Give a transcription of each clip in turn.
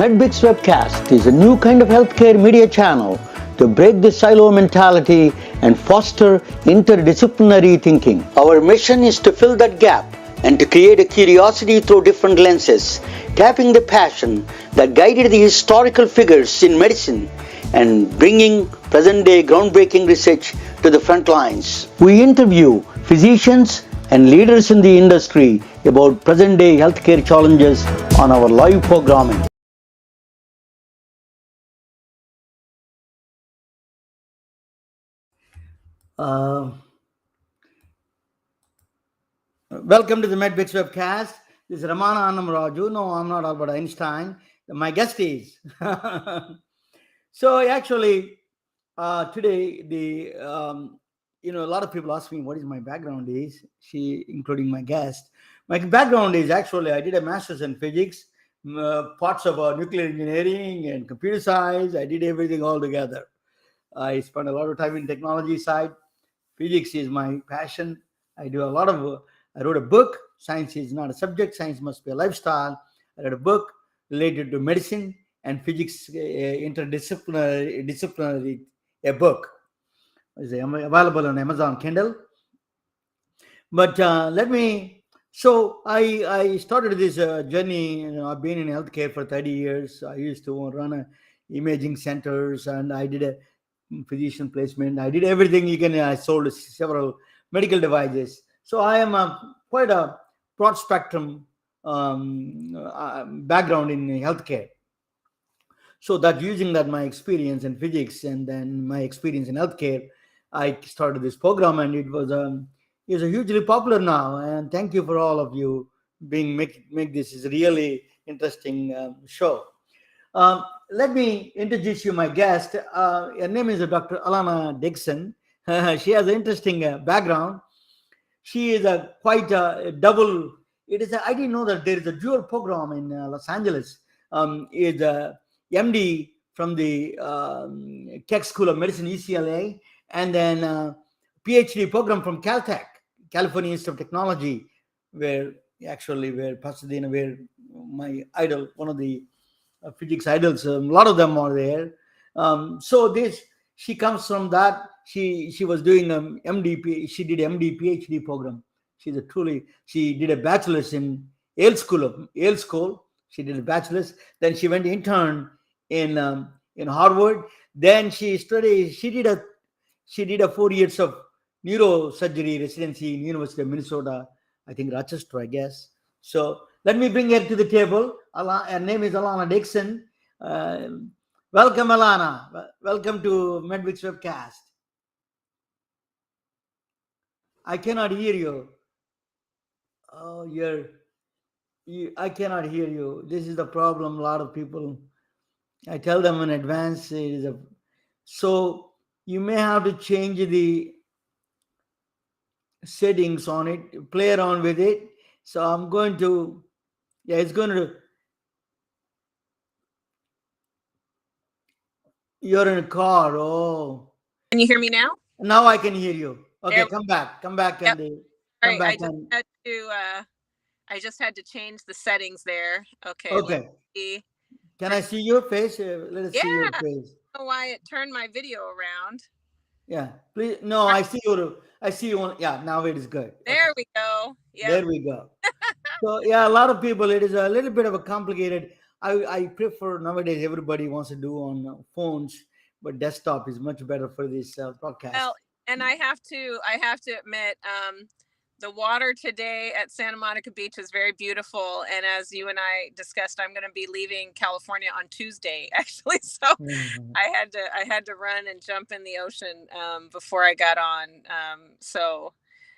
MedBix Webcast is a new kind of healthcare media channel to break the silo mentality and foster interdisciplinary thinking. Our mission is to fill that gap and to create a curiosity through different lenses, tapping the passion that guided the historical figures in medicine and bringing present-day groundbreaking research to the front lines. We interview physicians and leaders in the industry about present-day healthcare challenges on our live programming. Welcome to the MedBix Webcast. This is Ramana Annamaraju. No, I'm not Albert Einstein. My guest is. So actually, today a lot of people ask me what is my background is. Including my guest. My background is actually I did a master's in physics, parts of nuclear engineering and computer science. I did everything all together. I spent a lot of time in technology side. Physics is my passion. I wrote a book. Science is not a subject. Science must be a lifestyle. I read a book related to medicine and physics, interdisciplinary, a book. It's available on Amazon Kindle. But I started this journey. I've been in healthcare for 30 years. I used to run imaging centers, and I did a physician placement. I did everything you can. I sold several medical devices. So I am quite a broad spectrum background in healthcare. So that using that my experience in physics and then my experience in healthcare, I started this program, and it was hugely popular now. And thank you for all of you make this is a really interesting show. Let me introduce you my guest. Her name is Dr. Alana Dixson. She has an interesting background. She is quite a double. I didn't know that there is a dual program in Los Angeles. Is a MD from the Keck School of Medicine, UCLA, and then Ph.D. program from Caltech, California Institute of Technology, where Pasadena, where my idol, one of the physics idols, a lot of them are there. She comes from that. She was doing MD. She did MD PhD program. She did a bachelor's in Yale School. She did a bachelor's. Then she went intern in Harvard. Then she studied. She did a 4 years of neurosurgery residency in University of Minnesota. I think Rochester, I guess. So let me bring her to the table. Her name is Alana Dixson. Welcome, Alana. Welcome to MedBix Webcast. I cannot hear you. Oh, I cannot hear you. This is the problem. A lot of people, I tell them in advance. So you may have to change the settings on it, play around with it. So I'm going to, it's going to, you're in a car. Oh. Can you hear me now? Now I can hear you. Okay, come back. Yep. I just had to change the settings there. Okay. Can I see your face? Let us see your face. I don't know why it turned my video around. Yeah, please. No, I see you. Yeah, now it is good. There we go. Yeah. There we go. So yeah, a lot of people, it is a little bit of a complicated. I prefer nowadays everybody wants to do on phones, but desktop is much better for this broadcast. Well, and I have to admit, the water today at Santa Monica Beach is very beautiful. And as you and I discussed, I'm going to be leaving California on Tuesday, actually. So I had to run and jump in the ocean before I got on.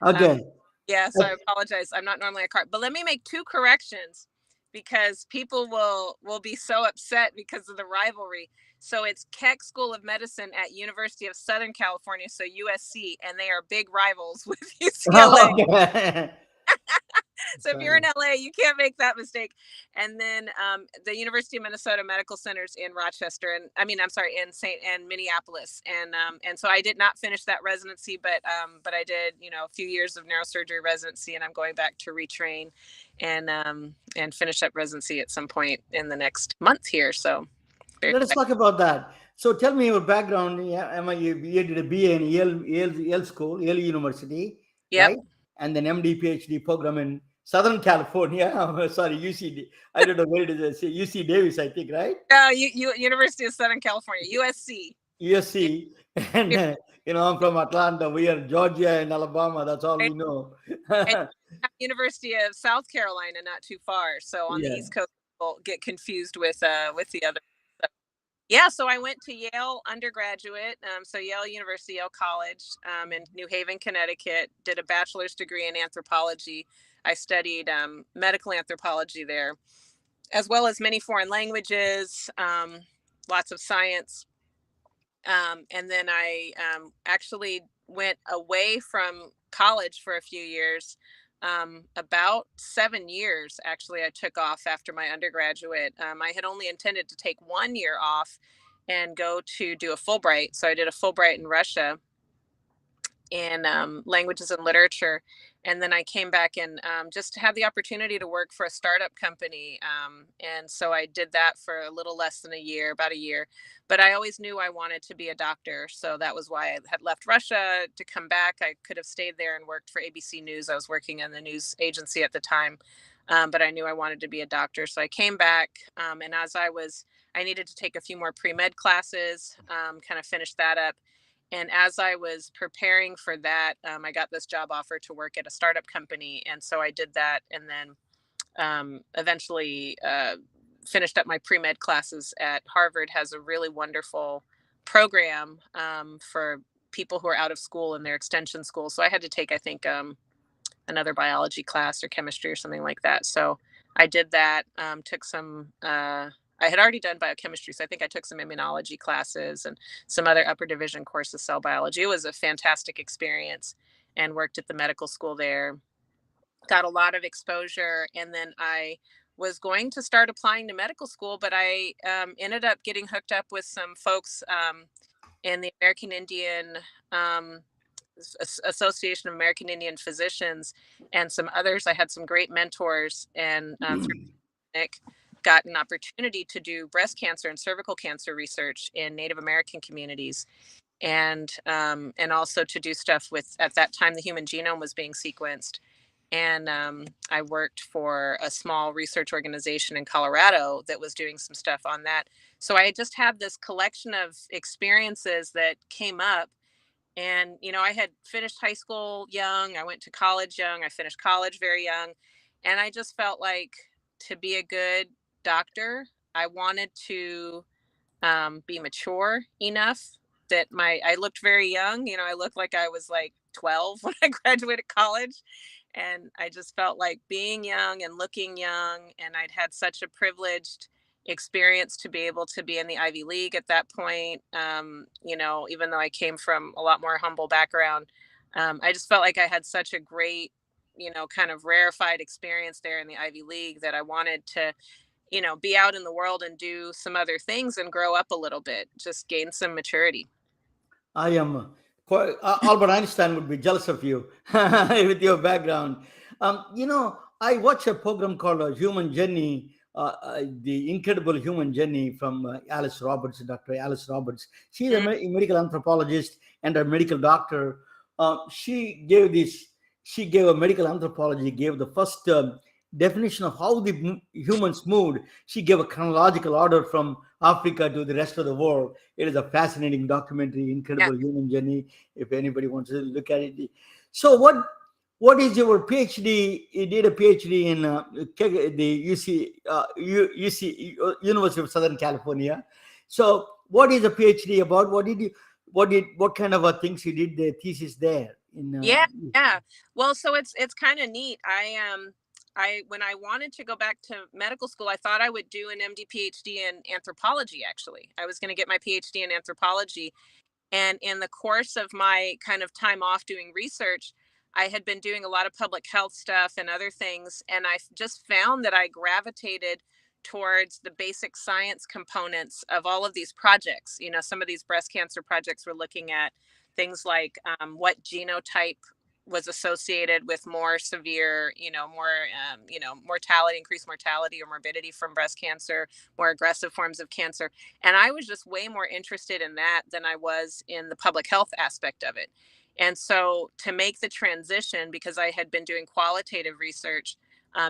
Okay. So I apologize. I'm not normally a car, but let me make two corrections because people will be so upset because of the rivalry. So it's Keck School of Medicine at University of Southern California, so USC, and they are big rivals with UCLA. Okay. So if you're in LA, you can't make that mistake. And then the University of Minnesota Medical Centers in Rochester, in Minneapolis, and so I did not finish that residency, but I did a few years of neurosurgery residency, and I'm going back to retrain and finish up residency at some point in the next month here. So very Let us excited. talk about that. So tell me your background. Yeah, Emma, you did a BA in Yale School, Yale University, Yep. right? And then MD, PhD program in Southern California. Sorry, UC. I don't know where it is. UC Davis, I think, right? University of Southern California, USC. Yeah, USC. And yeah, I'm from Atlanta. We are Georgia and Alabama. That's all right. we know. And University of South Carolina, not too far. So on the Yeah. East Coast, people get confused with the other. So, yeah, so I went to Yale undergraduate, so Yale University, Yale College, in New Haven, Connecticut. Did a bachelor's degree in anthropology. I studied medical anthropology there, as well as many foreign languages, lots of science. And then I actually went away from college for a few years. About 7 years, actually, I took off after my undergraduate. I had only intended to take 1 year off and go to do a Fulbright. So I did a Fulbright in Russia in languages and literature. And then I came back and just had the opportunity to work for a startup company. And so I did that for a little less than a year, about a year. But I always knew I wanted to be a doctor. So that was why I had left Russia to come back. I could have stayed there and worked for ABC News. I was working in the news agency at the time. But I knew I wanted to be a doctor. So I came back. And I needed to take a few more pre-med classes, kind of finish that up. And as I was preparing for that, I got this job offer to work at a startup company. And so I did that, and then eventually finished up my pre-med classes at Harvard. Has a really wonderful program for people who are out of school in their extension school. So I had to take, I think, another biology class or chemistry or something like that. So I did that, took some I had already done biochemistry, so I think I took some immunology classes and some other upper division courses, cell biology. It was a fantastic experience, and worked at the medical school there. Got a lot of exposure, and then I was going to start applying to medical school, but I ended up getting hooked up with some folks in the American Indian Association of American Indian Physicians, and some others. I had some great mentors, and through Nick, got an opportunity to do breast cancer and cervical cancer research in Native American communities, and also to do stuff with, at that time, the human genome was being sequenced. And I worked for a small research organization in Colorado that was doing some stuff on that. So I just had this collection of experiences that came up. And I had finished high school young, I went to college young, I finished college very young, and I just felt like, to be a good doctor, I wanted to be mature enough that I looked very young. I looked like I was like 12 when I graduated college. And I just felt like being young and looking young. And I'd had such a privileged experience to be able to be in the Ivy League at that point. Even though I came from a lot more humble background, I just felt like I had such a great, kind of rarefied experience there in the Ivy League, that I wanted to be out in the world and do some other things and grow up a little bit, just gain some maturity. I am quite, Albert Einstein would be jealous of you with your background. I watch a program called Human Journey, the Incredible Human Journey from Alice Roberts, Dr. Alice Roberts. She's a Mm, medical anthropologist and a medical doctor. She gave this. She gave a medical anthropology. Gave the first definition of how the humans moved. She gave a chronological order from Africa to the rest of the world. It is a fascinating documentary, yeah. Incredible Human Journey, if anybody wants to look at it. So what is your PhD? You did a PhD in the UC University of Southern California. So what is a PhD about? What kind of things you did the thesis there in Yeah, yeah. Well, so it's kind of neat. When I wanted to go back to medical school, I thought I would do an MD PhD in anthropology. Actually, I was going to get my PhD in anthropology. And in the course of my kind of time off doing research, I had been doing a lot of public health stuff and other things. And I just found that I gravitated towards the basic science components of all of these projects. Some of these breast cancer projects were looking at things like what genotype was associated with more severe, mortality, increased mortality or morbidity from breast cancer, more aggressive forms of cancer. And I was just way more interested in that than I was in the public health aspect of it. And so to make the transition, because I had been doing qualitative research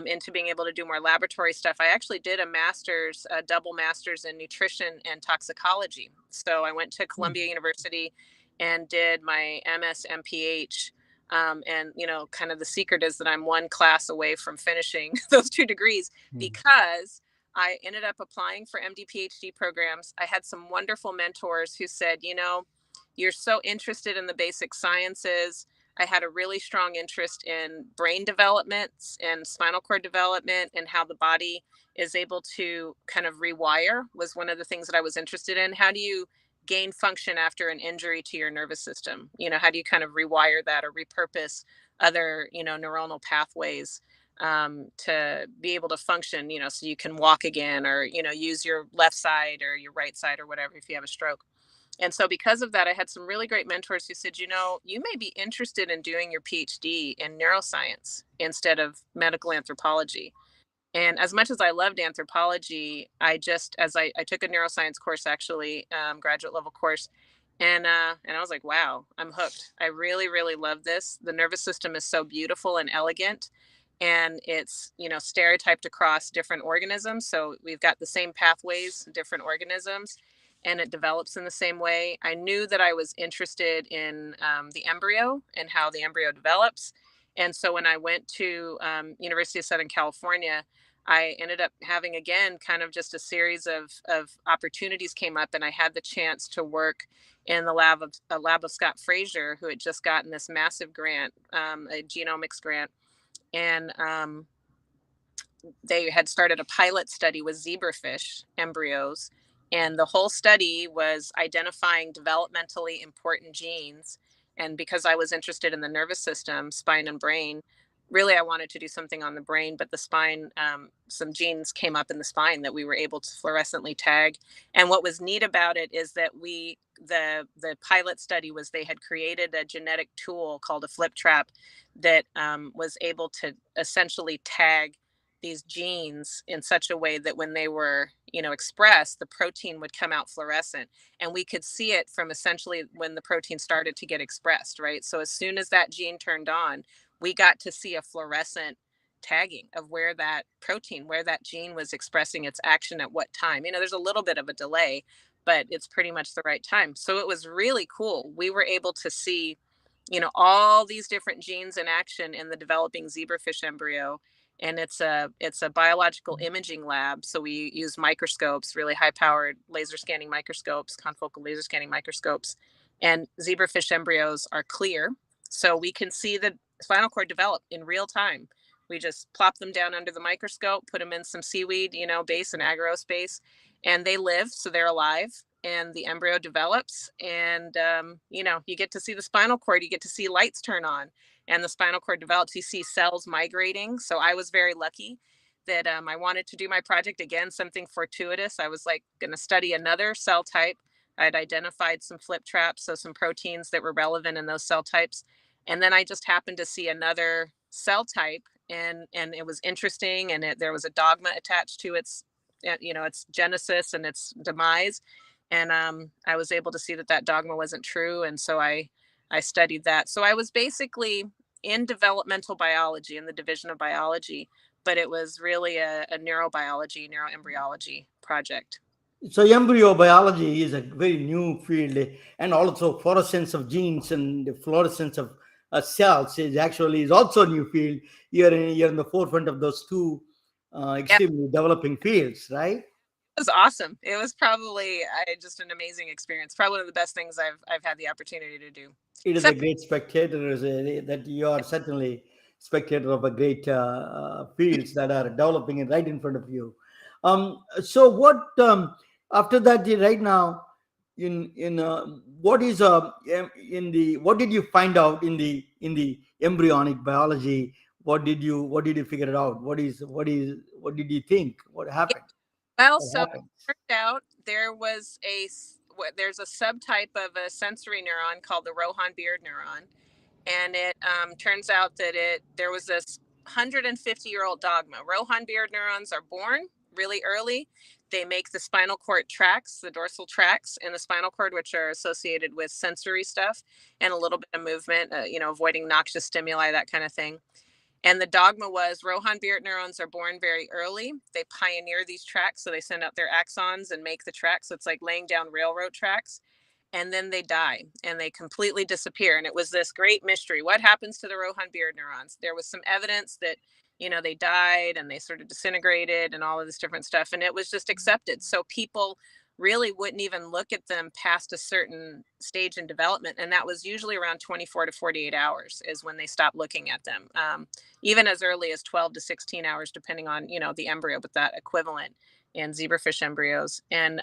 into being able to do more laboratory stuff, I actually did a double master's in nutrition and toxicology. So I went to Columbia University and did my MS MPH. And kind of the secret is that I'm one class away from finishing those 2 degrees, because I ended up applying for MD PhD programs. I had some wonderful mentors who said, you're so interested in the basic sciences. I had a really strong interest in brain development and spinal cord development, and how the body is able to kind of rewire was one of the things that I was interested in. How do you gain function after an injury to your nervous system? How do you kind of rewire that or repurpose other, neuronal pathways to be able to function, so you can walk again, or, use your left side or your right side or whatever if you have a stroke. And so because of that, I had some really great mentors who said, you may be interested in doing your PhD in neuroscience instead of medical anthropology. And as much as I loved anthropology, I took a neuroscience course, actually, graduate level course. And I was like, wow, I'm hooked. I really, really love this. The nervous system is so beautiful and elegant. And it's, stereotyped across different organisms. So we've got the same pathways, different organisms, and it develops in the same way. I knew that I was interested in the embryo and how the embryo develops. And so when I went to University of Southern California, I ended up having, again, kind of just a series of opportunities came up, and I had the chance to work in the lab of Scott Fraser, who had just gotten this massive grant, a genomics grant. And they had started a pilot study with zebrafish embryos. And the whole study was identifying developmentally important genes. And because I was interested in the nervous system, spine and brain, really I wanted to do something on the brain, but the spine, some genes came up in the spine that we were able to fluorescently tag. And what was neat about it is that the pilot study was they had created a genetic tool called a flip trap that was able to essentially tag these genes in such a way that when they were, expressed, the protein would come out fluorescent, and we could see it from essentially when the protein started to get expressed, right? So as soon as that gene turned on, we got to see a fluorescent tagging of where that gene was expressing its action at what time. There's a little bit of a delay, but it's pretty much the right time. So it was really cool. We were able to see, all these different genes in action in the developing zebrafish embryo. And it's a biological imaging lab. So we use microscopes, really high powered laser scanning microscopes, confocal laser scanning microscopes. And zebrafish embryos are clear. So we can see the spinal cord develop in real time. We just plop them down under the microscope, put them in some seaweed, base and agarose space, and they live. So they're alive, and the embryo develops. And, you get to see the spinal cord, you get to see lights turn on, and the spinal cord develops. You see cells migrating. So I was very lucky that I wanted to do my project, again, something fortuitous. I was like going to study another cell type. I'd identified some flip traps, so some proteins that were relevant in those cell types. And then I just happened to see another cell type, and it was interesting, and there was a dogma attached to its genesis and its demise. And I was able to see that dogma wasn't true, and so I studied that. So I was basically in developmental biology, in the division of biology, but it was really a neuroembryology project. So embryo biology is a very new field, and also fluorescence of genes and the fluorescence of cells is also a new field. You're in the forefront of those two extremely developing fields, right? It was awesome. It was probably just an amazing experience. Probably one of the best things I've had the opportunity to do. It is So a great spectator, that you are certainly spectator of a great fields that are developing it right in front of you. So what after that, right now, in what is in the what did you find out in the embryonic biology? What did you figure it out? What did you think? What yeah, happened? well, What so it happened? turned out there's a subtype of a sensory neuron called the Rohan beard neuron. And it turns out that there was this 150-year-old dogma. Rohan beard neurons are born really early. They make the spinal cord tracts, the dorsal tracts in the spinal cord, which are associated with sensory stuff and a little bit of movement, avoiding noxious stimuli, that kind of thing. And the dogma was Rohan beard neurons are born very early. They pioneer these tracks, so they send out their axons and make the tracks. So it's like laying down railroad tracks, and then they die and they completely disappear. And it was this great mystery. What happens to the Rohan beard neurons? There was some evidence that, they died and they sort of disintegrated and all of this different stuff. And it was just accepted. So people really wouldn't even look at them past a certain stage in development. And that was usually around 24 to 48 hours is when they stopped looking at them. Even as early as 12 to 16 hours, depending on, the embryo, but that equivalent in zebrafish embryos. And,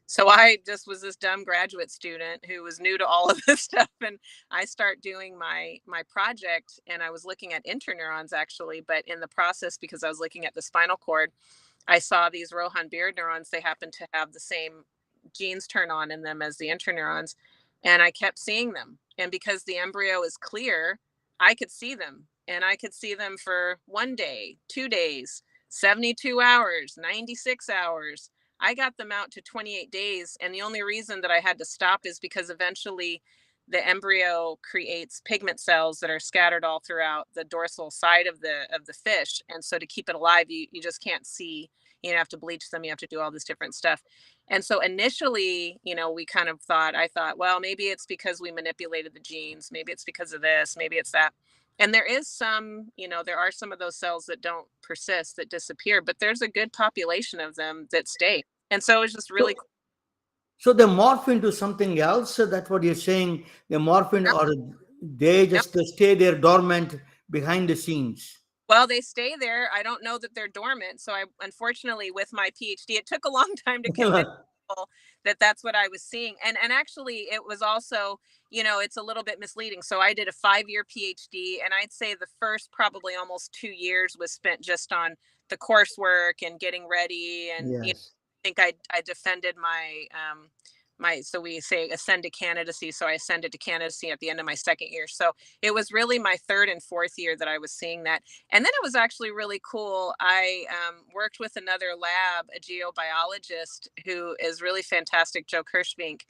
so I just was this dumb graduate student who was new to all of this stuff. And I start doing my project, and I was looking at interneurons actually, but in the process, because I was looking at the spinal cord, I saw these Rohan beard neurons. They happen to have the same genes turn on in them as the interneurons. And I kept seeing them. And because the embryo is clear, I could see them. And I could see them for 1 day, 2 days, 72 hours, 96 hours. I got them out to 28 days. And the only reason that I had to stop is because eventually the embryo creates pigment cells that are scattered all throughout the dorsal side of the fish. And so to keep it alive, you just can't see, you have to bleach them, you have to do all this different stuff. And so initially, we kind of I thought, well, maybe it's because we manipulated the genes, maybe it's because of this, maybe it's that. And there is some, there are some of those cells that don't persist, that disappear, but there's a good population of them that stay. And so it's just really cool. So they morph into something else. So that's what you're saying. They morph in, or they just stay there dormant behind the scenes. Well, they stay there. I don't know that they're dormant. So unfortunately, with my PhD, it took a long time to convince people that that's what I was seeing. And actually, it was also, it's a little bit misleading. So I did a 5-year PhD, and I'd say the first probably almost 2 years was spent just on the coursework and getting ready. And yes. I think I defended my so we say ascend to candidacy. So I ascended to candidacy at the end of my 2nd year. So it was really my 3rd and 4th year that I was seeing that. And then it was actually really cool. I worked with another lab, a geobiologist who is really fantastic, Joe Kirschvink.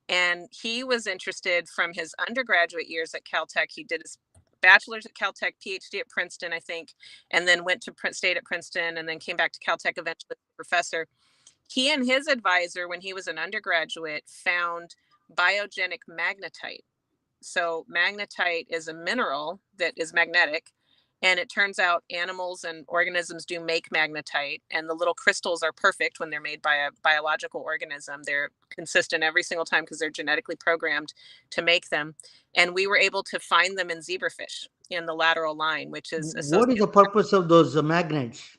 And he was interested from his undergraduate years at Caltech. He did his bachelor's at Caltech, PhD at Princeton, I think, and then went to stayed at Princeton and then came back to Caltech eventually as a professor. He and his advisor, when he was an undergraduate, found biogenic magnetite. So magnetite is a mineral that is magnetic. And it turns out animals and organisms do make magnetite. And the little crystals are perfect when they're made by a biological organism. They're consistent every single time because they're genetically programmed to make them. And we were able to find them in zebrafish in the lateral line, which is associated. What is the purpose of those magnets?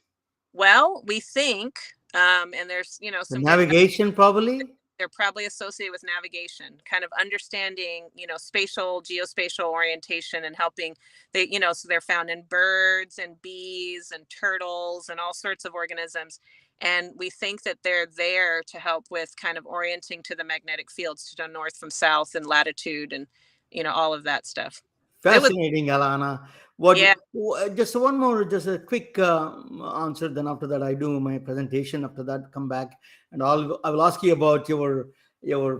Well, we think, and there's, The some navigation, probably. They're probably associated with navigation, kind of understanding, spatial, geospatial orientation, and helping. So they're found in birds and bees and turtles and all sorts of organisms. And we think that they're there to help with kind of orienting to the magnetic fields, to north from south and latitude and, all of that stuff. Fascinating, Alana. Yeah. Just one more, just a quick answer. Then after that, I do my presentation. After that, come back and I will ask you about your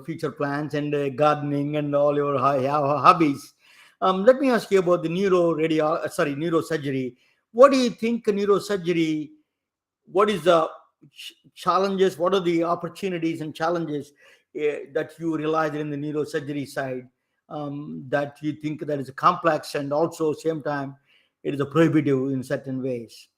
future plans and gardening and all your hobbies. Let me ask you about the neurosurgery. What do you think neurosurgery? What is the challenges? What are the opportunities and challenges that you realize in the neurosurgery side? That you think that is complex and also same time it is a prohibitive in certain ways.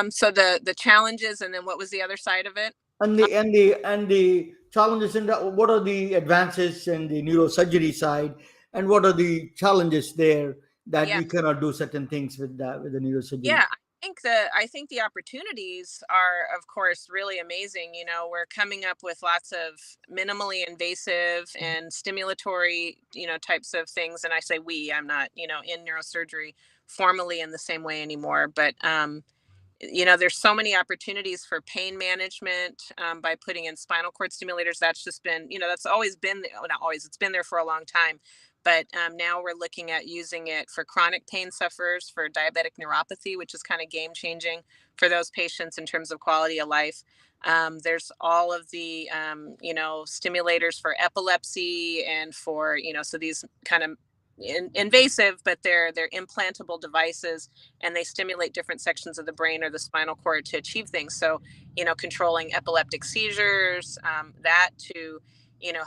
So the challenges, and then what was the other side of it? And the challenges, and what are the advances in the neurosurgery side, and what are the challenges there that you cannot do certain things with the neurosurgery? Yeah. I think the opportunities are, of course, really amazing. We're coming up with lots of minimally invasive and stimulatory, types of things. And I say I'm not, in neurosurgery formally in the same way anymore. But, there's so many opportunities for pain management by putting in spinal cord stimulators. That's just been, that's always been, not always, it's been there for a long time. But now we're looking at using it for chronic pain sufferers, for diabetic neuropathy, which is kind of game changing for those patients in terms of quality of life. There's all of the, stimulators for epilepsy and for, so these kind of invasive, but they're implantable devices, and they stimulate different sections of the brain or the spinal cord to achieve things. So, controlling epileptic seizures, that to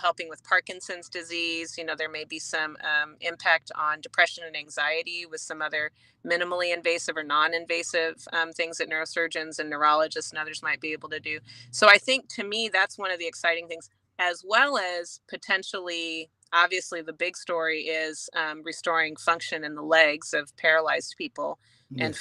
helping with Parkinson's disease. There may be some impact on depression and anxiety with some other minimally invasive or non-invasive things that neurosurgeons and neurologists and others might be able to do. So I think, to me, that's one of the exciting things, as well as potentially, obviously, the big story is restoring function in the legs of paralyzed people and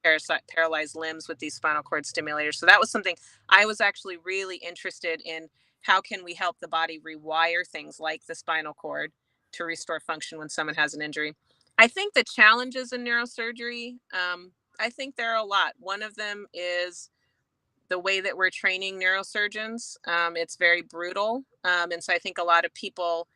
Yes. paralyzed limbs with these spinal cord stimulators. So that was something I was actually really interested in. How can we help the body rewire things like the spinal cord to restore function when someone has an injury? I think the challenges in neurosurgery, I think there are a lot. One of them is the way that we're training neurosurgeons. It's very brutal. And so I think a lot of people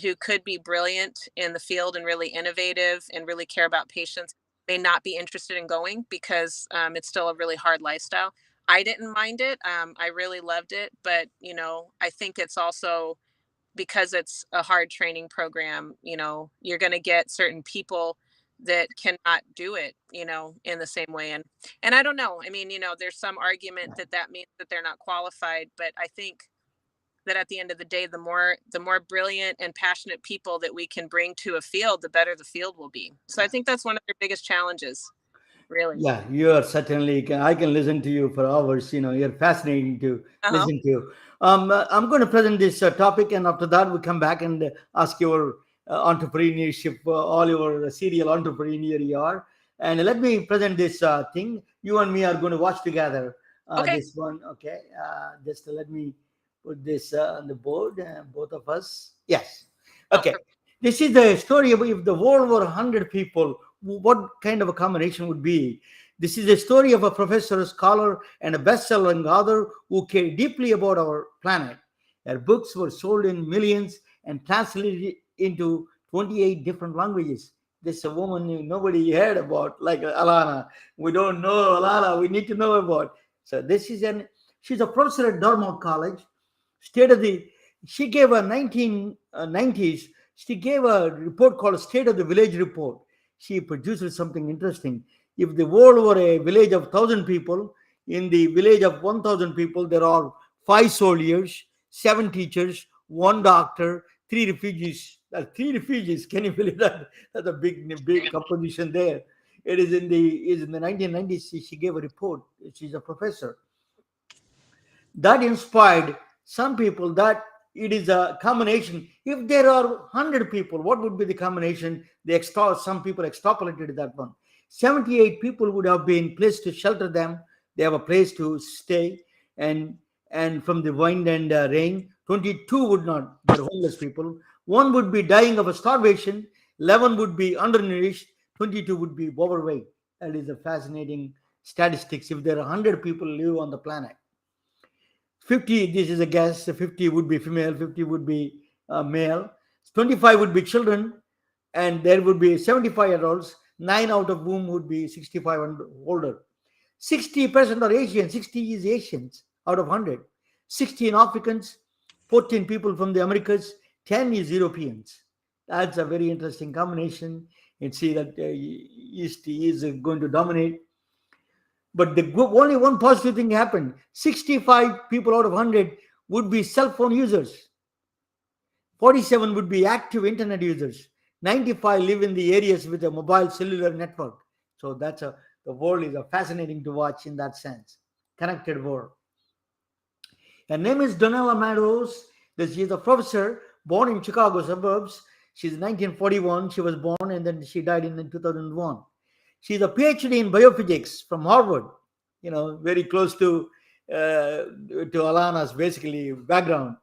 who could be brilliant in the field and really innovative and really care about patients may not be interested in going because it's still a really hard lifestyle. I didn't mind it. I really loved it. But, I think it's also because it's a hard training program, you're going to get certain people that cannot do it, in the same way. And I don't know. I mean, there's some argument that means that they're not qualified, but I think that at the end of the day, the more brilliant and passionate people that we can bring to a field, the better the field will be. So I think that's one of their biggest challenges, really. Yeah, you are certainly. I can listen to you for hours. You're fascinating to Uh-huh. listen to. I'm going to present this topic, and after that, we come back and ask your entrepreneurship, all your serial entrepreneur you are. And let me present this thing. You and me are going to watch together Okay. this one. Okay, just let me put this on the board. Both of us. Yes. Oh, Okay. This is the story of if the world were 100 people, what kind of a combination would be. This is a story of a professor, a scholar, and a best-selling author who care deeply about our planet. Her books were sold in millions and translated into 28 different languages. This is a woman nobody heard about, like Alana. We don't know Alana. We need to know about. So she's a professor at Dartmouth College. State of the She gave a 1990s. She gave a report called State of the Village Report. She produces something interesting. If the world were a village of 1,000 people, in the village of 1,000 people, there are 5 soldiers, 7 teachers, 1 doctor, 3 refugees. 3 refugees. Can you believe that? That's a big composition there. It is in the 1990s. She gave a report. She's a professor. That inspired some people that it is a combination. If there are 100 people, what would be the combination? Some people extrapolated that one. 78 people would have been placed to shelter them. They have a place to stay, and from the wind and rain. 22 would not. They're homeless people. One would be dying of a starvation. 11 would be undernourished. 22 would be overweight. That is a fascinating statistics. If there are 100 people live on the planet, 50, this is a guess, 50 would be female, 50 would be male, 25 would be children, and there would be 75 adults, 9 out of whom would be 65 and older. 60% are Asian, 60 is Asians out of 100. 16 Africans, 14 people from the Americas, 10 is Europeans. That's a very interesting combination. You see that East is going to dominate. But only one positive thing happened. 65 people out of 100 would be cell phone users. 47 would be active internet users. 95 live in the areas with a mobile cellular network. So the world is fascinating to watch in that sense. Connected world. Her name is Donella Meadows. She is a professor born in Chicago suburbs. She's 1941. She was born and then she died in 2001. She's a PhD in biophysics from Harvard. Very close to Alana's basically background.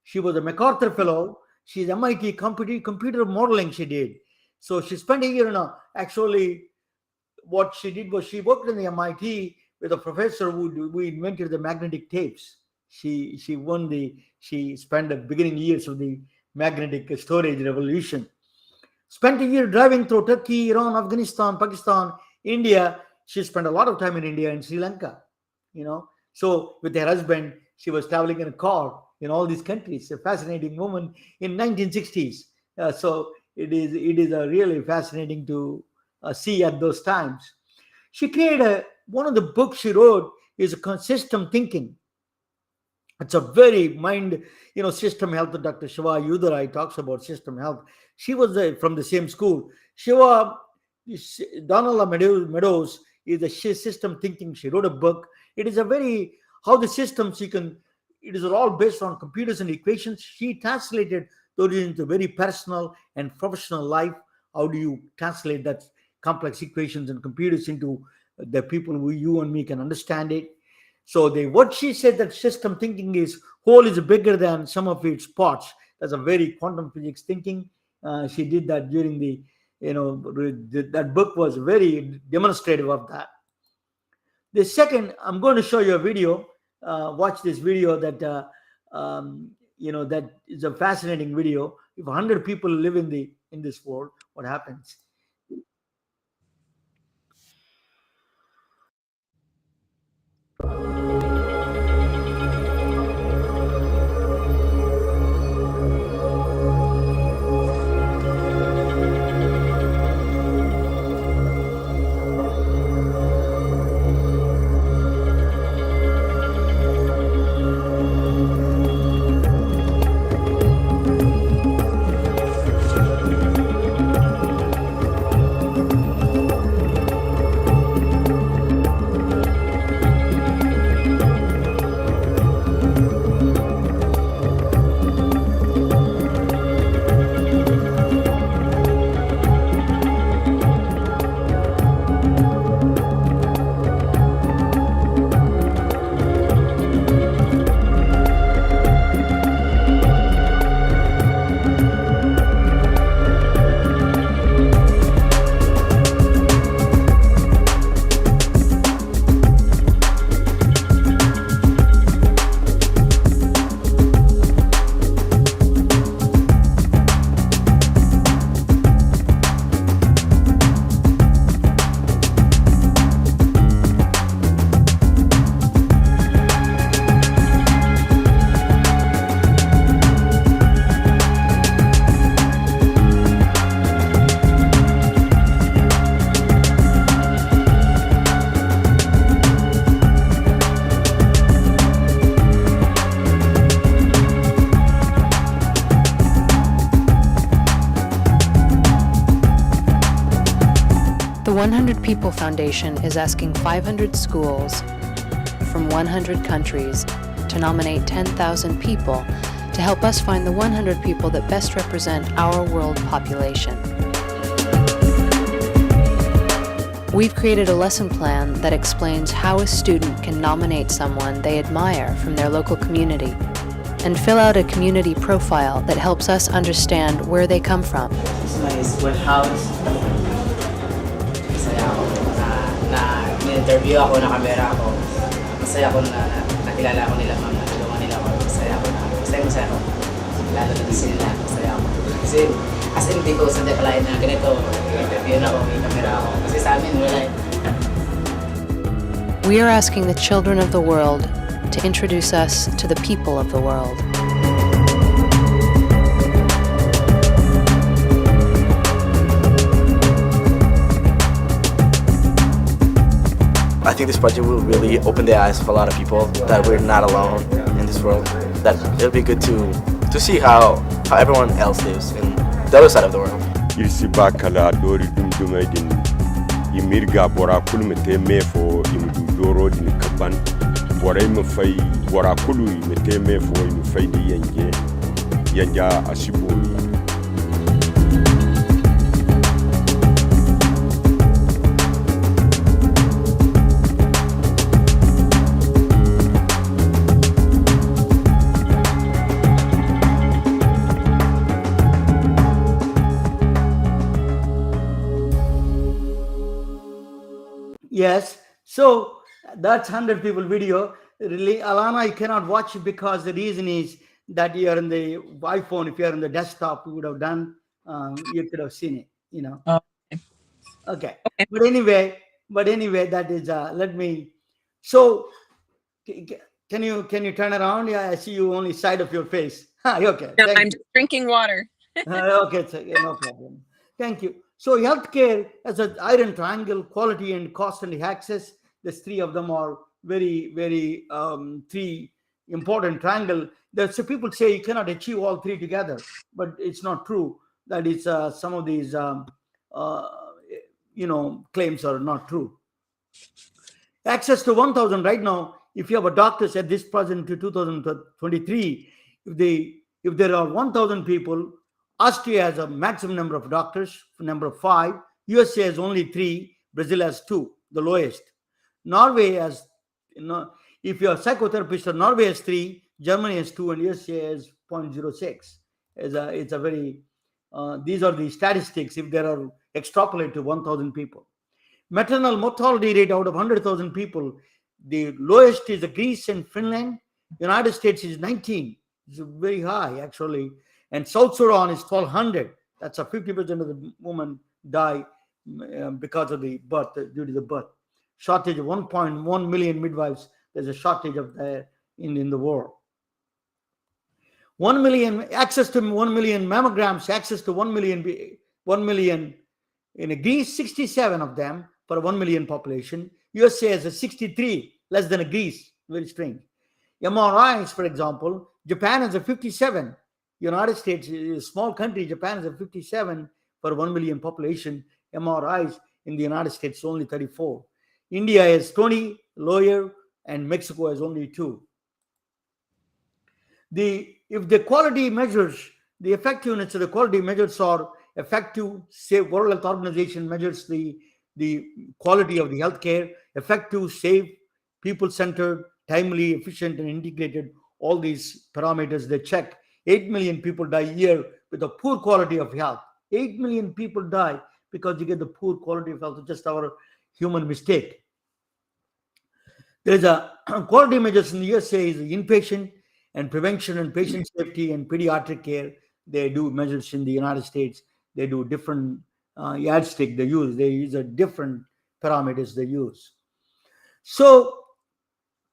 She was a MacArthur Fellow. She's MIT computer modeling she did. So she spent a year actually what she did was she worked in the MIT with a professor who invented the magnetic tapes. She spent the beginning years of the magnetic storage revolution. Spent a year driving through Turkey, Iran, Afghanistan, Pakistan, India. She spent a lot of time in India and Sri Lanka. So with her husband, she was traveling in a car in all these countries. A fascinating woman in 1960s. So it is a really fascinating to see at those times. She created one of the books she wrote is system thinking. It's a very mind, system health. Dr. Shiva Yudarai talks about system health. She was from the same school. Shiva Donald Meadows is a system thinking. She wrote a book. It is a very how the systems you can. It is all based on computers and equations. She translated those into very personal and professional life. How do you translate that complex equations and computers into the people who you and me can understand it? So what she said that system thinking is whole is bigger than some of its parts. That's a very quantum physics thinking. She did that during that book was very demonstrative of that. The second, I'm going to show you a video. Watch this video that that is a fascinating video. If 100 people live in this world, what happens? The 100 People Foundation is asking 500 schools from 100 countries to nominate 10,000 people to help us find the 100 people that best represent our world population. We've created a lesson plan that explains how a student can nominate someone they admire from their local community and fill out a community profile that helps us understand where they come from. This is my schoolhouse. Masaya ako na interview ako, na camera ako. Masaya ako na nakilala ako nila, ma'am, natulungan nila ako. Masaya ako. Lalo na sila, masaya ako. Kasi as in, hindi ko sandi pala na ganito, interview na ako, may camera ako. Kasi sa amin, wala. We are asking the children of the world to introduce us to the people of the world. I think this project will really open the eyes of a lot of people that we're not alone in this world. That it'll be good to see how everyone else lives in the other side of the world. Irsi bakala dori dumduma din imirga bora kulmete mefo imdu doro din kaban bora imfai bora kulu imete mefo imfai di yanja asiboni. Yes, so that's 100 people video. Really, Alana, you cannot watch it because the reason is that you are in the iPhone. If you are in the desktop, we would have done You could have seen it, you know. Oh, Okay, okay. but anyway, that is let me. So can you turn around? Yeah, I see you only side of your face. Okay, No, thank I'm you. just drinking water. Okay, yeah, no problem. Thank you. So healthcare as an iron triangle, quality and cost and access. These three of them are very three important triangle. There's so people say you cannot achieve all three together, but it's not true. That is some of these uh, claims are not true. Access to 1,000 right now. If you have a doctors at this present to 2023, if there are 1,000 people, Austria has a maximum number of doctors, number of five. USA has only three. Brazil has two, the lowest. Norway has, if you're a psychotherapist, Norway has three, Germany has two, and USA has zero point 0.06. It's a very, these are the statistics if there are extrapolate to 1,000 people. Maternal mortality rate out of 100,000 people, the lowest is Greece and Finland. United States is 19. It's very high, actually. And South Sudan is 1,200. That's a 50% of the women die because of the birth, due to the birth. Shortage of 1.1 million midwives. There's a shortage of that in the world. 1 million, access to 1 million mammograms, access to 1 million in Greece, 67 of them per 1 million population. USA has a 63, less than a Greece. Very strange. MRIs, for example, Japan has a 57. United States is a small country. Japan has a 57 per 1 million population. MRIs in the United States only 34. India has 20, lower, and Mexico has only 2. If the quality measures, the effectiveness of the quality measures are effective, say World Health Organization measures the quality of the healthcare, effective, safe, people-centered, timely, efficient, and integrated. All these parameters they check. 8 million people die a year with a poor quality of health. 8 million people die because you get the poor quality of health. It's just our human mistake. There's a quality measures in the USA is inpatient and prevention and patient safety and pediatric care. They do measures in the United States. They do different yardstick they use a different parameters they use. So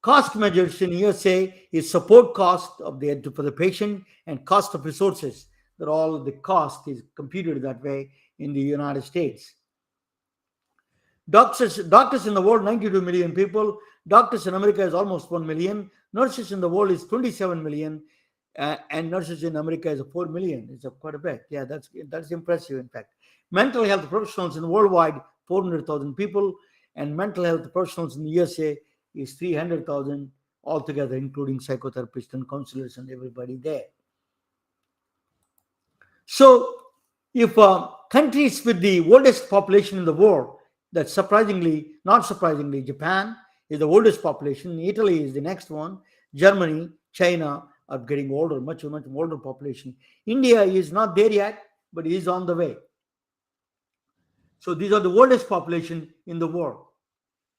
cost measures in USA is support cost of for the patient and cost of resources. That all the cost is computed that way in the United States. Doctors in the world, 92 million people. Doctors in America is almost 1 million. Nurses in the world is 27 million. And nurses in America is 4 million. It's quite a bit. Yeah, that's impressive, in fact. Mental health professionals in worldwide, 400,000 people. And mental health professionals in the USA is 300,000 altogether, including psychotherapists and counselors and everybody there. So if countries with the oldest population in the world, that not surprisingly, Japan is the oldest population. Italy is the next one. Germany, China are getting older, much older population. India is not there yet, but is on the way. So these are the oldest population in the world.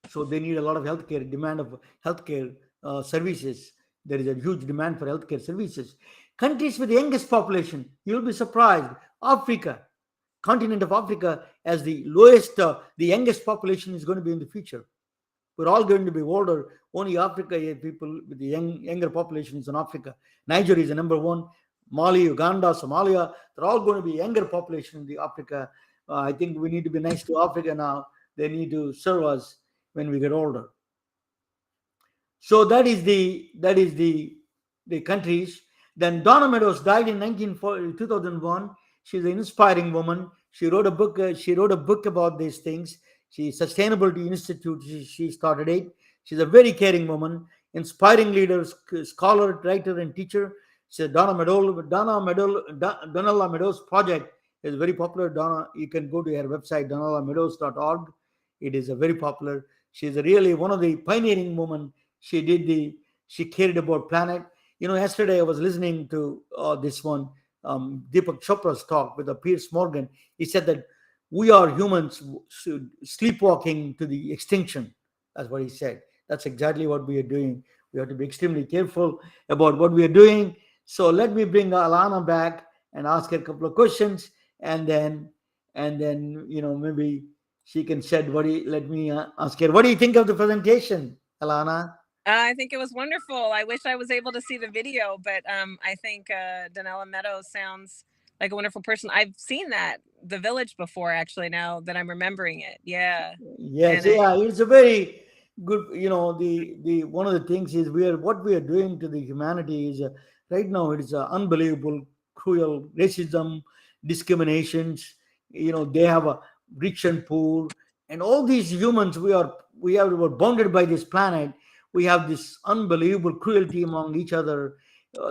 So they need a lot of healthcare, demand of healthcare services. There is a huge demand for healthcare services. Countries with the youngest population, you'll be surprised. Africa, continent of Africa, as the lowest, the youngest population is going to be in the future. We're all going to be older. Only Africa, people with the younger populations in Africa. Nigeria is the number one. Mali, Uganda, Somalia, they're all going to be younger population in the Africa. I think we need to be nice to Africa now. They need to serve us when we get older. So that is the countries. Then Donna Meadows died in 2001. She's an inspiring woman. She wrote a book about these things. Sustainability Institute. She started it. She's a very caring woman, inspiring leader, scholar, writer, and teacher. She's Donella Meadows project is very popular. Donna, you can go to her website, donellameadows.org. It is a very popular. She's really one of the pioneering women. She cared about planet. Yesterday I was listening to this one, Deepak Chopra's talk with Piers Morgan. He said that we are humans sleepwalking to the extinction. That's what he said. That's exactly what we are doing. We have to be extremely careful about what we are doing. So let me bring Alana back and ask her a couple of questions. and then maybe she can shed. Let me ask her. What do you think of the presentation, Alana? I think it was wonderful. I wish I was able to see the video, but I think Danella Meadows sounds like a wonderful person. I've seen the village before, actually. Now that I'm remembering it, yeah. Yes, And yeah, it's a very good. The one of the things is what we are doing to the humanity is right now it is unbelievable, cruel racism, discriminations. They have a rich and poor, and all these humans we're bounded by this planet. We have this unbelievable cruelty among each other.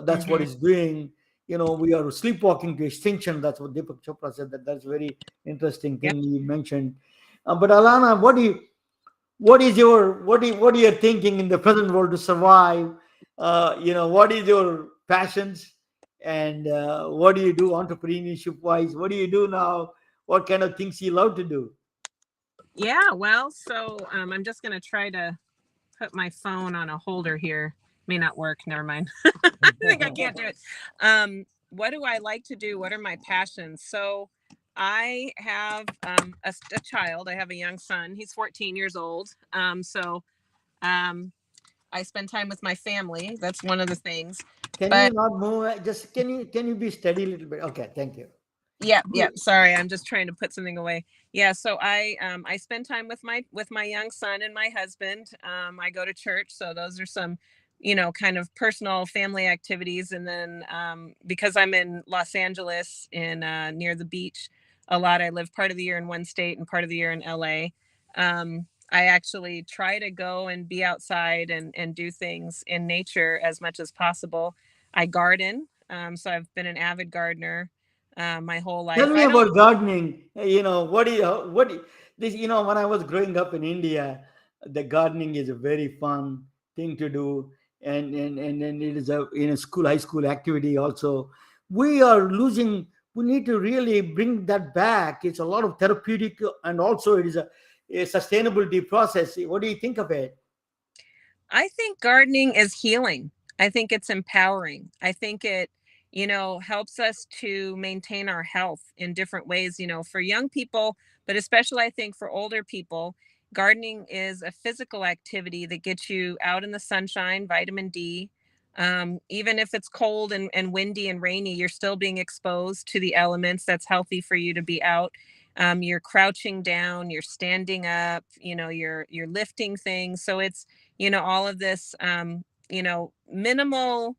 That's what Mhm. it's doing. We are sleepwalking to extinction. That's what Deepak Chopra said. That's a very interesting Yep. thing you mentioned. But Alana, what are you thinking in the present world to survive? What is your passions, and what do you do entrepreneurship wise? What do you do now? What kind of things you love to do? Yeah, well, so I'm just going to try to put my phone on a holder here. May not work. Never mind. I think I can't do it. What do I like to do? What are my passions? So I have a child. I have a young son. He's 14 years old. So I spend time with my family. That's one of the things. Can you But not move? Just can you be steady a little bit? Okay, thank you. yeah. Sorry, I'm just trying to put something away. Yeah, so I spend time with my young son and my husband. I go to church, so those are some, kind of personal family activities. And then because I'm in Los Angeles, in near the beach, a lot. I live part of the year in one state and part of the year in LA. I actually try to go and be outside and do things in nature as much as possible. I garden, so I've been an avid gardener my whole Tell life. me I don't. about gardening. When I was growing up in India, the gardening is a very fun thing to do, and it is a in a school high school activity also. We are losing. We need to really bring that back. It's a lot of therapeutic, and also it is a sustainability process. What do you think of it? I think gardening is healing. I think it's empowering. I think it, helps us to maintain our health in different ways, for young people, but especially I think for older people. Gardening is a physical activity that gets you out in the sunshine, vitamin D. Even if it's cold and windy and rainy, you're still being exposed to the elements. That's healthy for you to be out. You're crouching down, you're standing up, you're lifting things. So it's, all of this, minimal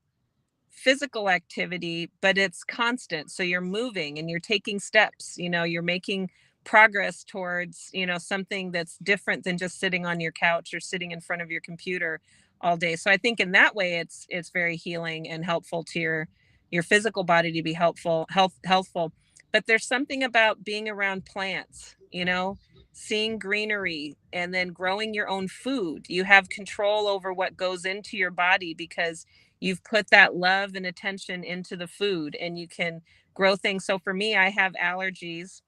physical activity, but it's constant. So you're moving and you're taking steps, you're making progress towards, something that's different than just sitting on your couch or sitting in front of your computer all day. So I think in that way it's very healing and helpful to your physical body to be healthful. But there's something about being around plants, seeing greenery and then growing your own food. You have control over what goes into your body because you've put that love and attention into the food, and you can grow things. So for me, I have allergies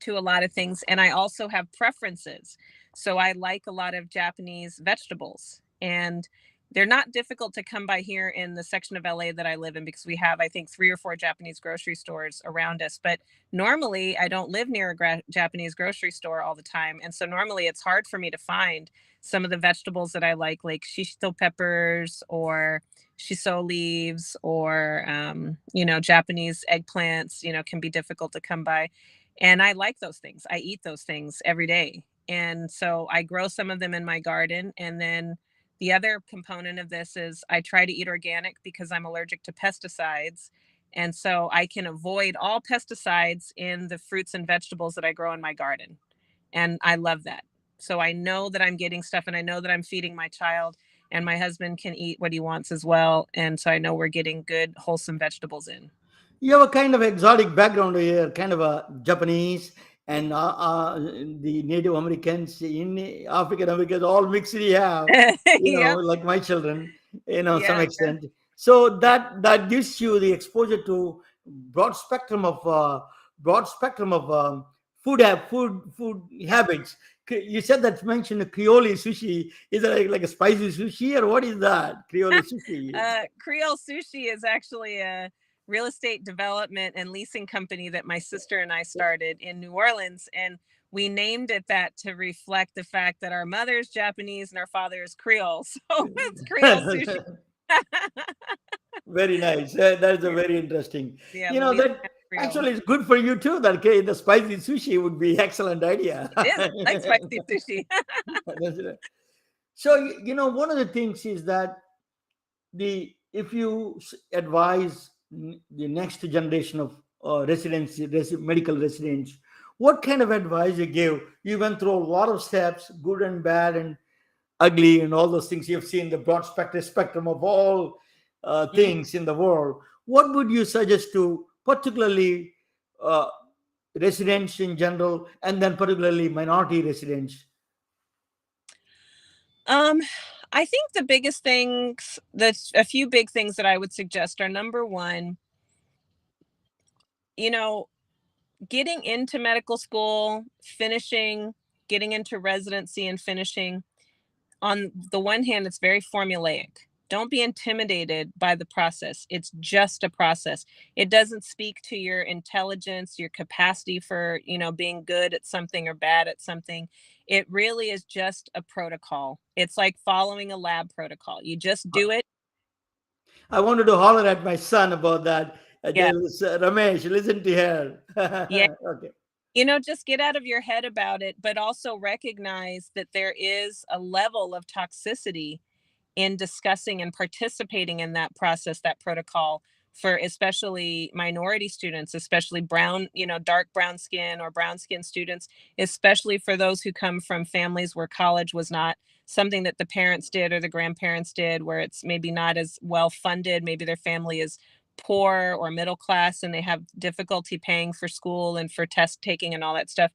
to a lot of things, and I also have preferences. So I like a lot of Japanese vegetables, and they're not difficult to come by here in the section of LA that I live in, because we have, I think, 3 or 4 Japanese grocery stores around us. But normally I don't live near a Japanese grocery store all the time, and so normally it's hard for me to find some of the vegetables that I like shishito peppers or shiso leaves, or Japanese eggplants, can be difficult to come by. And I like those things. I eat those things every day. And so I grow some of them in my garden. And then the other component of this is I try to eat organic because I'm allergic to pesticides. And so I can avoid all pesticides in the fruits and vegetables that I grow in my garden. And I love that. So I know that I'm getting stuff, and I know that I'm feeding my child, and my husband can eat what he wants as well. And so I know we're getting good, wholesome vegetables in. You have a kind of exotic background here, kind of a Japanese and the Native Americans, in African Americans, all mixed. We have, Yep. like my children, some Yeah. extent. So that gives you the exposure to broad spectrum of food habits. You said that mentioned Creole sushi. Is it like a spicy sushi, or what is that Creole sushi? Creole sushi is actually a real estate development and leasing company that my sister and I started in New Orleans. And we named it that to reflect the fact that our mother's Japanese and our father is Creole. So it's Creole sushi. Very nice. That's a very interesting. Yeah, You know Louisiana that Creole. actually it's good for you too. That okay, the spicy sushi would be excellent idea. It is. I like spicy sushi. That's right. So you know, one of the things is that if you advise the next generation of medical residents, what kind of advice you give? You went through a lot of steps, good and bad and ugly, and all those things. You've seen the broad spectrum of all things in the world. What would you suggest to particularly uh, residents in general, and then particularly minority residents? I think the biggest things, that's a few big things that I would suggest are: number one, you know, getting into medical school, finishing, getting into residency and finishing. On the one hand, it's very formulaic. Don't be intimidated by the process. It's just a process. It doesn't speak to your intelligence, your capacity for, being good at something or bad at something. It really is just a protocol. It's like following a lab protocol. You just do it. I wanted to holler at my son about that. Yeah. Ramesh, listen to her. Yeah. Okay. Just get out of your head about it, but also recognize that there is a level of toxicity in discussing and participating in that process, that protocol, for especially minority students, especially brown, dark brown skin or brown skin students, especially for those who come from families where college was not something that the parents did or the grandparents did, where it's maybe not as well funded. Maybe their family is poor or middle class and they have difficulty paying for school and for test taking and all that stuff.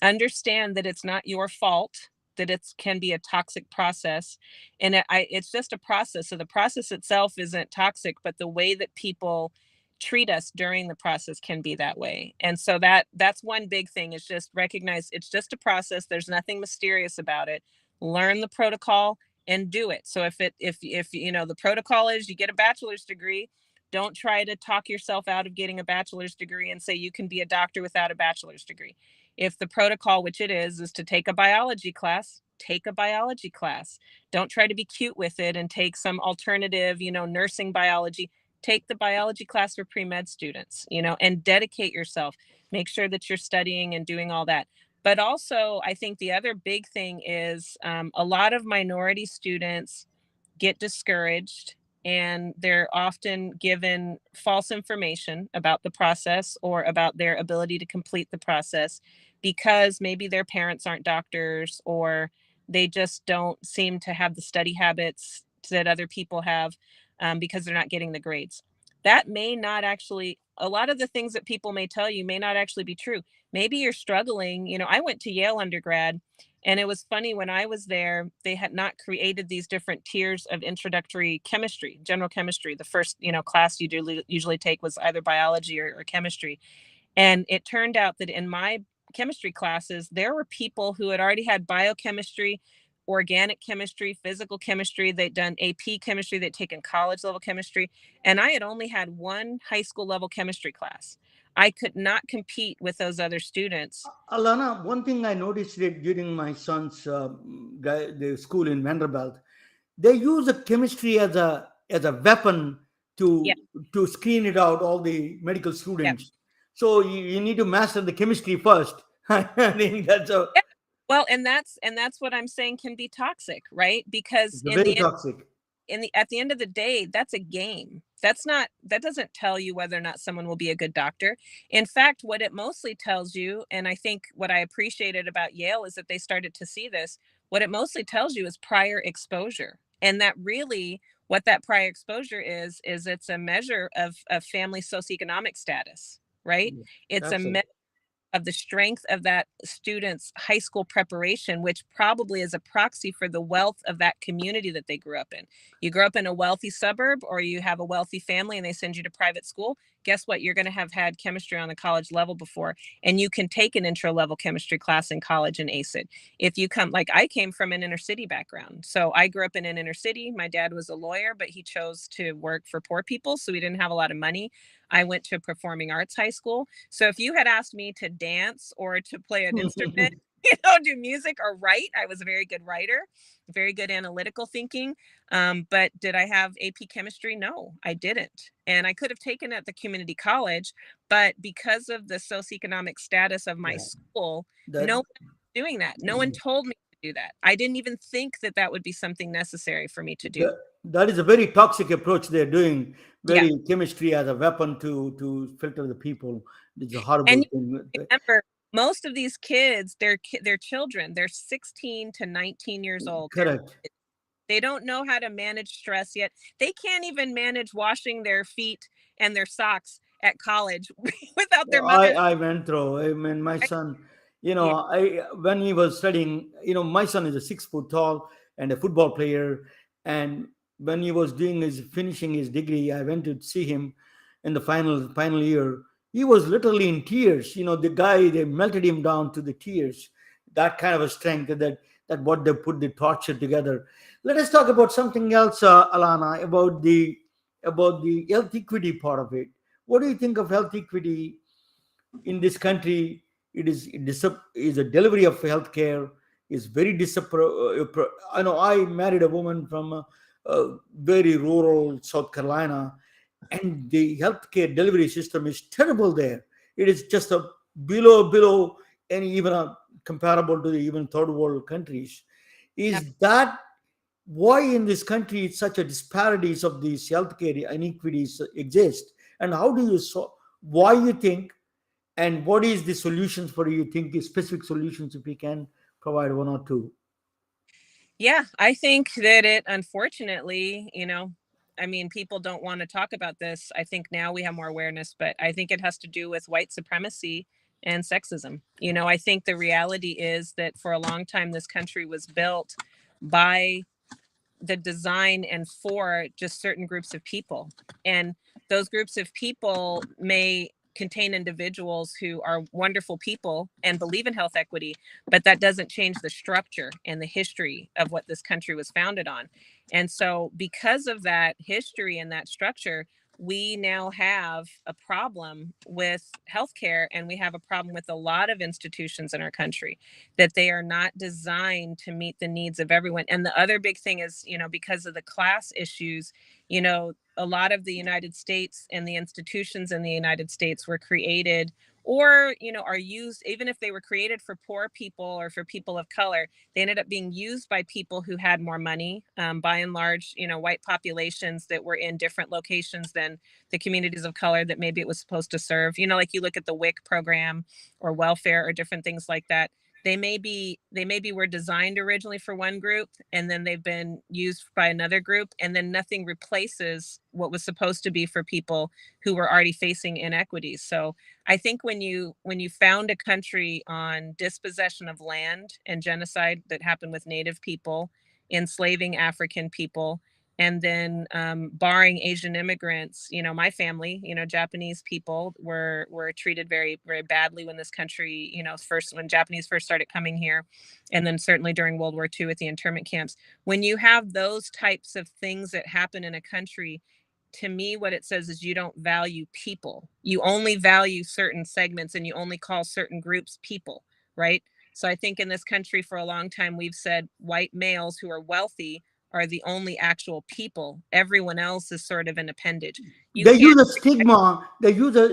Understand that it's not your fault, that it can be a toxic process, and it's just a process. So the process itself isn't toxic, but the way that people treat us during the process can be that way. And so that's one big thing, is just recognize it's just a process. There's nothing mysterious about it. Learn the protocol and do it. So if the protocol is you get a bachelor's degree, don't try to talk yourself out of getting a bachelor's degree and say you can be a doctor without a bachelor's degree. If the protocol, which it is to take a biology class, take a biology class. Don't try to be cute with it and take some alternative, nursing biology. Take the biology class for pre-med students, and dedicate yourself. Make sure that you're studying and doing all that. But also, I think the other big thing is a lot of minority students get discouraged, and they're often given false information about the process or about their ability to complete the process, because maybe their parents aren't doctors, or they just don't seem to have the study habits that other people have, because they're not getting the grades. That may not actually, a lot of the things that people may tell you may not actually be true. Maybe you're struggling. I went to Yale undergrad, and it was funny, when I was there, they had not created these different tiers of introductory chemistry, general chemistry. The first, class you do usually take was either biology or chemistry. And it turned out that in my chemistry classes, there were people who had already had biochemistry, organic chemistry, physical chemistry. They'd done AP chemistry, they'd taken college level chemistry. And I had only had one high school level chemistry class. I could not compete with those other students. Alana, one thing I noticed it during my son's the school in Vanderbilt, they use a chemistry as a weapon Yeah. to screen it out all the medical Yeah. students. So you need to master the chemistry first. I think that's Yeah. Well, and that's what I'm saying can be toxic, right? Because very toxic. at the end of the day, that's a game. That doesn't tell you whether or not someone will be a good doctor. In fact, what it mostly tells you, and I think what I appreciated about Yale is that they started to see this, what it mostly tells you is prior exposure. And that really, what that prior exposure is it's a measure of family socioeconomic status, right? Yeah, It's a absolutely. of the strength of that student's high school preparation, which probably is a proxy for the wealth of that community that they grew up in. You grow up in a wealthy suburb, or you have a wealthy family and they send you to private school. Guess what? You're going to have had chemistry on the college level before, and you can take an intro level chemistry class in college and ace it. If you come, like I came from an inner city background. So I grew up in an inner city. My dad was a lawyer, but he chose to work for poor people. So we didn't have a lot of money. I went to a performing arts high school. So if you had asked me to dance or to play an instrument, do music or write, I was a very good writer, very good analytical thinking. But did I have AP chemistry? No, I didn't. And I could have taken it at the community college, but because of the socioeconomic status of my Yeah. school, That no one was doing that. No one told me to do that. I didn't even think that that would be something necessary for me to do. that is a very toxic approach they're doing. Yeah. Very chemistry as a weapon to filter the people. It's a horrible And thing. remember, most of these kids, they're children. They're 16 to 19 years old. Correct. They don't know how to manage stress yet. They can't even manage washing their feet and their socks at college without their mother. I went through. I mean, my son, Yeah. I when he was studying, my son is a 6 foot tall and a football player. And when he was finishing his degree, I went to see him in the final year. He was literally in tears. The guy, they melted him down to the tears. That kind of a strength that what they put the torture together. Let us talk about something else, Alana, about the health equity part of it. What do you think of health equity in this country? It is a delivery of healthcare is very I know I married a woman from very rural South Carolina, and the healthcare delivery system is terrible there. It is just a below any even comparable to the even third world countries. Is that why in this country such a disparities of these healthcare inequities exist, and how do you why you think, and what is the solutions for you think specific solutions, if we can provide one or two? Yeah, I think that it, unfortunately, people don't want to talk about this. I think now we have more awareness, but I think it has to do with white supremacy and sexism. I think the reality is that for a long time, this country was built by the design and for just certain groups of people. And those groups of people may contain individuals who are wonderful people and believe in health equity, but that doesn't change the structure and the history of what this country was founded on. And so because of that history and that structure, we now have a problem with healthcare, and we have a problem with a lot of institutions in our country that they are not designed to meet the needs of everyone. And the other big thing is, because of the class issues, a lot of the United States and the institutions in the United States were created or, are used, even if they were created for poor people or for people of color, they ended up being used by people who had more money, by and large, white populations that were in different locations than the communities of color that maybe it was supposed to serve. Like you look at the WIC program or welfare or different things like that. They maybe were designed originally for one group, and then they've been used by another group, and then nothing replaces what was supposed to be for people who were already facing inequities. So I think when you found a country on dispossession of land and genocide that happened with Native people, enslaving African people, and then barring Asian immigrants, my family, Japanese people were treated very, very badly when this country, when Japanese first started coming here, and then certainly during World War II at the internment camps. When you have those types of things that happen in a country, to me, what it says is you don't value people. You only value certain segments, and you only call certain groups people, right? So I think in this country for a long time, we've said white males who are wealthy are the only actual people. Everyone else is sort of an appendage. They use a stigma.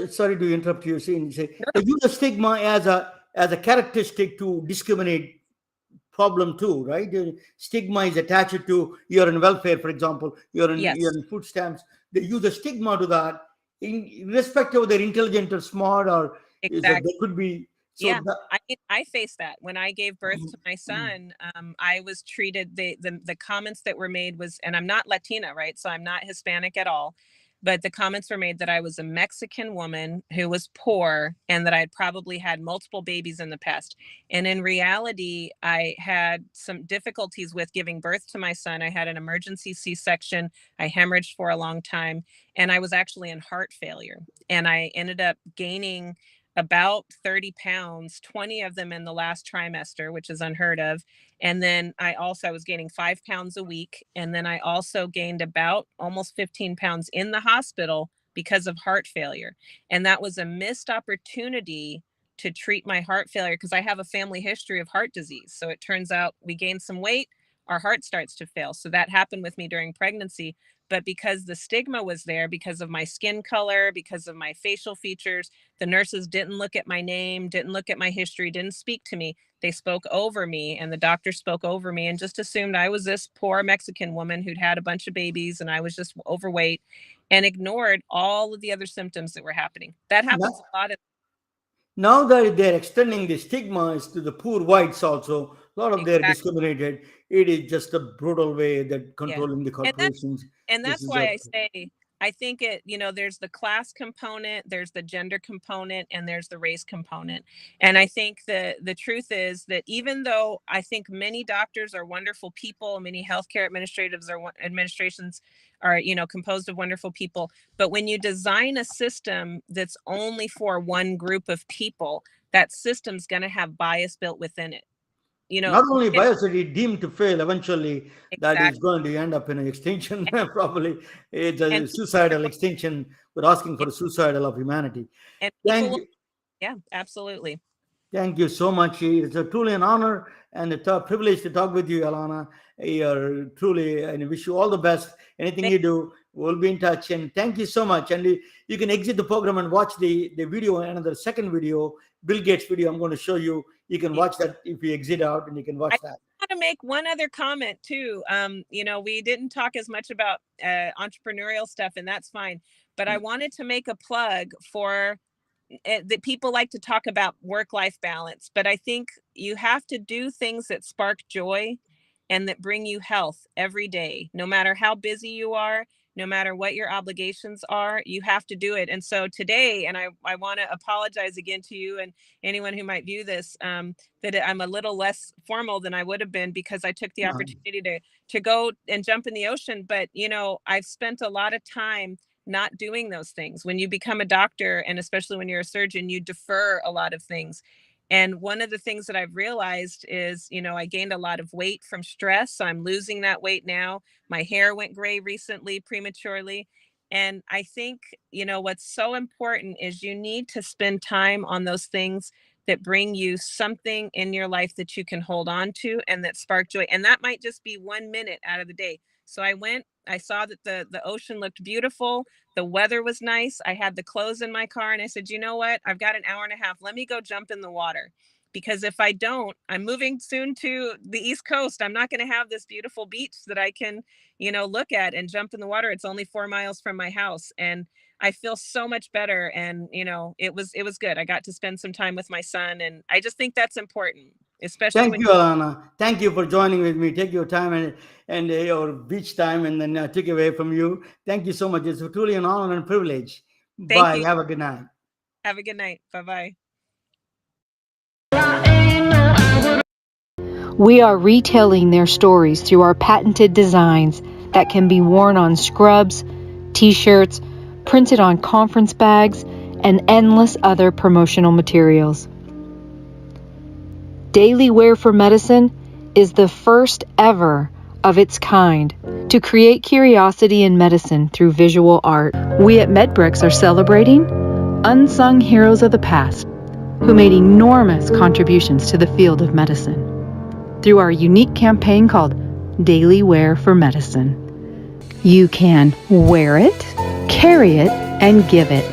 Sorry to interrupt you. They use a stigma as a characteristic to discriminate problem too, right? The stigma is attached to you're in welfare, for example, you're in food stamps. They use a stigma to that, irrespective of their intelligent or smart, or exactly. They could be. So yeah, I faced that when I gave birth to my son. I was treated, the comments that were made was, and I'm not Latina, right? So I'm not Hispanic at all. But the comments were made that I was a Mexican woman who was poor and that I had probably had multiple babies in the past. And in reality, I had some difficulties with giving birth to my son. I had an emergency C-section. I hemorrhaged for a long time, and I was actually in heart failure. And I ended up gaining about 30 pounds, 20 of them in the last trimester, which is unheard of. And then I was gaining 5 pounds a week. And then I also gained about almost 15 pounds in the hospital because of heart failure. And that was a missed opportunity to treat my heart failure because I have a family history of heart disease. So it turns out we gain some weight, our heart starts to fail. So that happened with me during pregnancy. But because the stigma was there, because of my skin color, because of my facial features, the nurses didn't look at my name, didn't look at my history, didn't speak to me. They spoke over me, and the doctor spoke over me and just assumed I was this poor Mexican woman who'd had a bunch of babies and I was just overweight, and ignored all of the other symptoms that were happening. That happens a lot. Now that they're extending the stigmas to the poor whites also, a lot of they're discriminated. It is just a brutal way that controlling the corporations. And that's why I say, I think there's the class component, there's the gender component, and there's the race component. And I think the truth is that even though I think many doctors are wonderful people, many healthcare administrations are, composed of wonderful people, but when you design a system that's only for one group of people, that system's going to have bias built within it. Not only bias, it is deemed to fail eventually. Exactly. That is going to end up in an extinction. Probably it's a suicidal extinction. We're asking for a suicidal of humanity. Yeah, absolutely. Thank you so much. It's truly an honor and a privilege to talk with you, Alana. You're truly, and I wish you all the best. Anything you do, we'll be in touch. And thank you so much. And you can exit the program and watch the video, another second video, Bill Gates video. I'm going to show you. You can watch that if you exit out, and you can watch that. I want to make one other comment too. We didn't talk as much about entrepreneurial stuff, and that's fine. But I wanted to make a plug for that people like to talk about work-life balance, but I think you have to do things that spark joy and that bring you health every day, no matter how busy you are, no matter what your obligations are, you have to do it. And so today, and I want to apologize again to you and anyone who might view this, that I'm a little less formal than I would have been because I took the opportunity to go and jump in the ocean. But, I've spent a lot of time not doing those things. When you become a doctor, and especially when you're a surgeon, you defer a lot of things. And one of the things that I've realized is, I gained a lot of weight from stress. So I'm losing that weight now. My hair went gray recently, prematurely. And I think, what's so important is you need to spend time on those things that bring you something in your life that you can hold on to and that spark joy. And that might just be 1 minute out of the day. So I saw that the ocean looked beautiful. The weather was nice. I had the clothes in my car and I said, you know what? I've got an hour and a half. Let me go jump in the water. Because if I don't, I'm moving soon to the East Coast. I'm not going to have this beautiful beach that I can, look at and jump in the water. It's only 4 miles from my house. And I feel so much better. And, it was good. I got to spend some time with my son. And I just think that's important. Thank you, Alana. Thank you for joining with me. Take your time and your beach time, and then I took away from you. Thank you so much. It's truly an honor and privilege. Bye. Have a good night. Have a good night. Bye-bye. We are retelling their stories through our patented designs that can be worn on scrubs, t-shirts, printed on conference bags, and endless other promotional materials. Daily Wear for Medicine is the first ever of its kind to create curiosity in medicine through visual art. We at MedBricks are celebrating unsung heroes of the past who made enormous contributions to the field of medicine through our unique campaign called Daily Wear for Medicine. You can wear it, carry it, and give it